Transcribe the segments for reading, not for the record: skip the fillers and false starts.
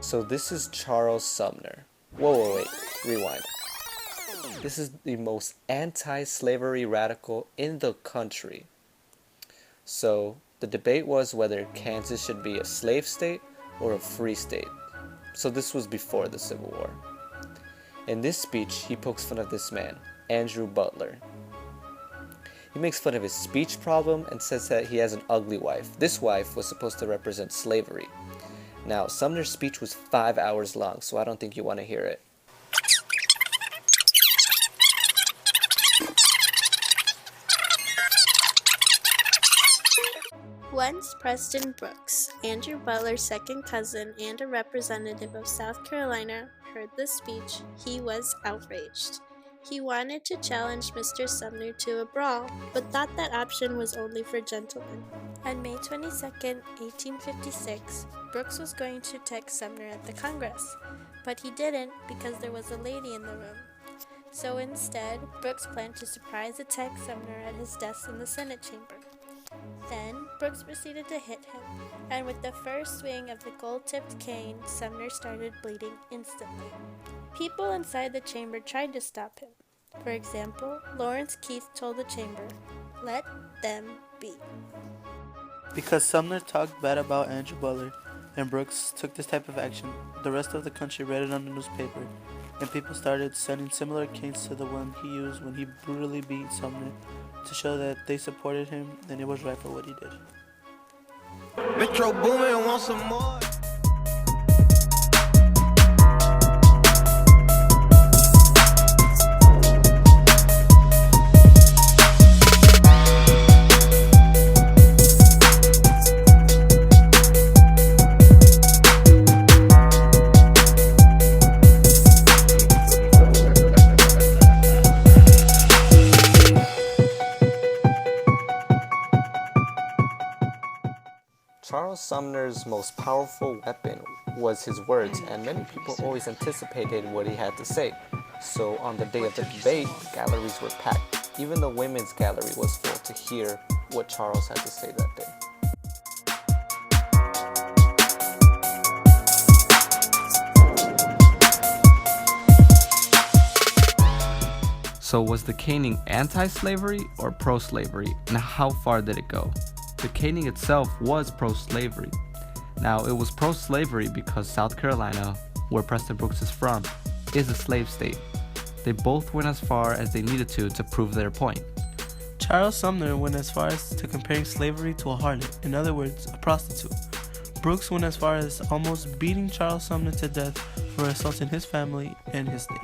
So this is Charles Sumner. Whoa, wait, rewind. This is the most anti-slavery radical in the country. So the debate was whether Kansas should be a slave state or a free state. So this was before the Civil War. In this speech, he pokes fun of this man, Andrew Butler. He makes fun of his speech problem and says that he has an ugly wife. This wife was supposed to represent slavery. Now, Sumner's speech was 5 hours long, so I don't think you want to hear it. Once Preston Brooks, Andrew Butler's second cousin and a representative of South Carolina, heard the speech, he was outraged. He wanted to challenge Mr. Sumner to a brawl, but thought that option was only for gentlemen. On May 22, 1856, Brooks was going to attack Sumner at the Congress, but he didn't because there was a lady in the room. So instead, Brooks planned to surprise attack Sumner at his desk in the Senate chamber. Then, Brooks proceeded to hit him, and with the first swing of the gold-tipped cane, Sumner started bleeding instantly. People inside the chamber tried to stop him. For example, Lawrence Keith told the chamber, "Let them be." Because Sumner talked bad about Andrew Butler, and Brooks took this type of action, the rest of the country read it on the newspaper, and people started sending similar canes to the one he used when he brutally beat Sumner to show that they supported him and it was right for what he did. Metro Boomin want some more. Charles Sumner's most powerful weapon was his words, and many people always anticipated what he had to say. So on the day of the debate, the galleries were packed. Even the women's gallery was full to hear what Charles had to say that day. So was the caning anti-slavery or pro-slavery, and how far did it go? The caning itself was pro-slavery. Now, it was pro-slavery because South Carolina, where Preston Brooks is from, is a slave state. They both went as far as they needed to prove their point. Charles Sumner went as far as to comparing slavery to a harlot, in other words, a prostitute. Brooks went as far as almost beating Charles Sumner to death for assaulting his family and his state.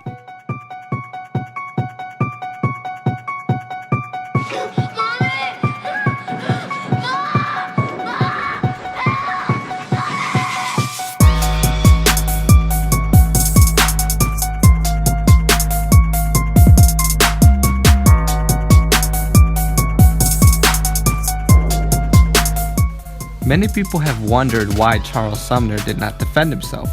Many people have wondered why Charles Sumner did not defend himself.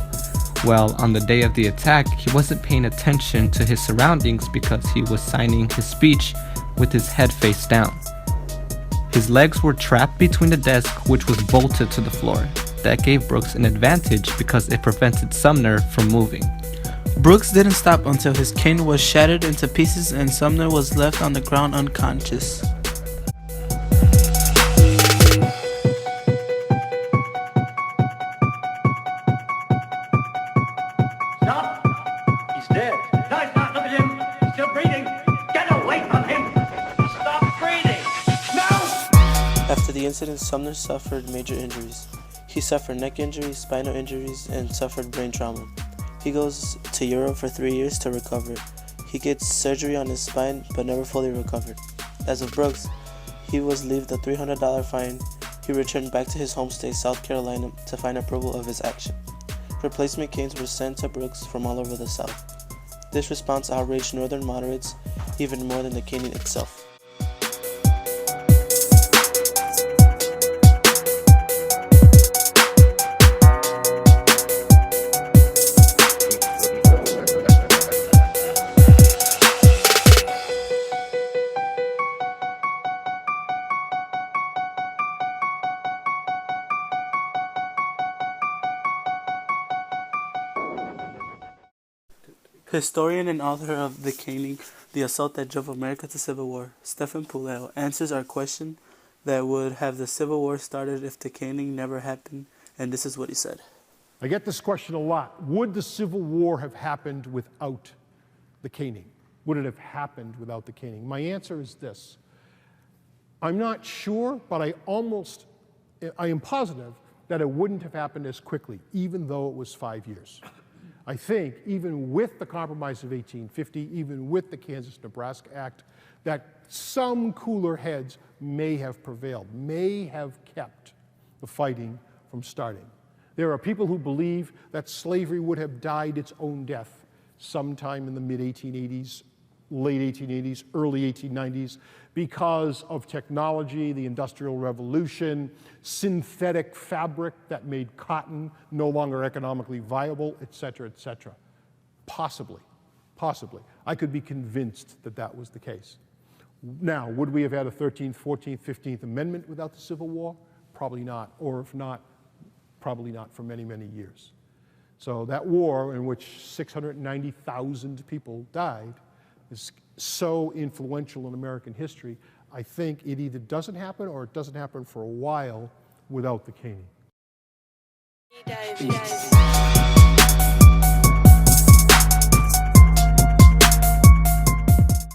Well, on the day of the attack, he wasn't paying attention to his surroundings because he was signing his speech with his head face down. His legs were trapped between the desk, which was bolted to the floor. That gave Brooks an advantage because it prevented Sumner from moving. Brooks didn't stop until his cane was shattered into pieces and Sumner was left on the ground unconscious. Stop! He's dead. Guys, not look at him. He's still breathing. Get away from him. Stop breathing. No! After the incident, Sumner suffered major injuries. He suffered neck injuries, spinal injuries, and suffered brain trauma. He goes to Europe for 3 years to recover. He gets surgery on his spine, but never fully recovered. As of Brooks, he was leaved a $300 fine. He returned back to his home state, South Carolina, to find approval of his action. Replacement canes were sent to Brooks from all over the South. This response outraged Northern moderates even more than the caning itself. Historian and author of The Caning, The Assault That Drove America to Civil War, Stephen Puleo, answers our question that would have the Civil War started if the caning never happened, and this is what he said. I get this question a lot. Would the Civil War have happened without the caning? Would it have happened without the caning? My answer is this. I'm not sure, but I am positive that it wouldn't have happened as quickly, even though it was 5 years. I think even with the Compromise of 1850, even with the Kansas-Nebraska Act, that some cooler heads may have prevailed, may have kept the fighting from starting. There are people who believe that slavery would have died its own death sometime in the mid-1880s, late 1880s, early 1890s, because of technology, the Industrial Revolution, synthetic fabric that made cotton no longer economically viable, et cetera, et cetera. Possibly. I could be convinced that that was the case. Now, would we have had a 13th, 14th, 15th Amendment without the Civil War? Probably not, or if not, probably not for many, many years. So that war in which 690,000 people died is so influential in American history, I think it either doesn't happen or it doesn't happen for a while without the caning.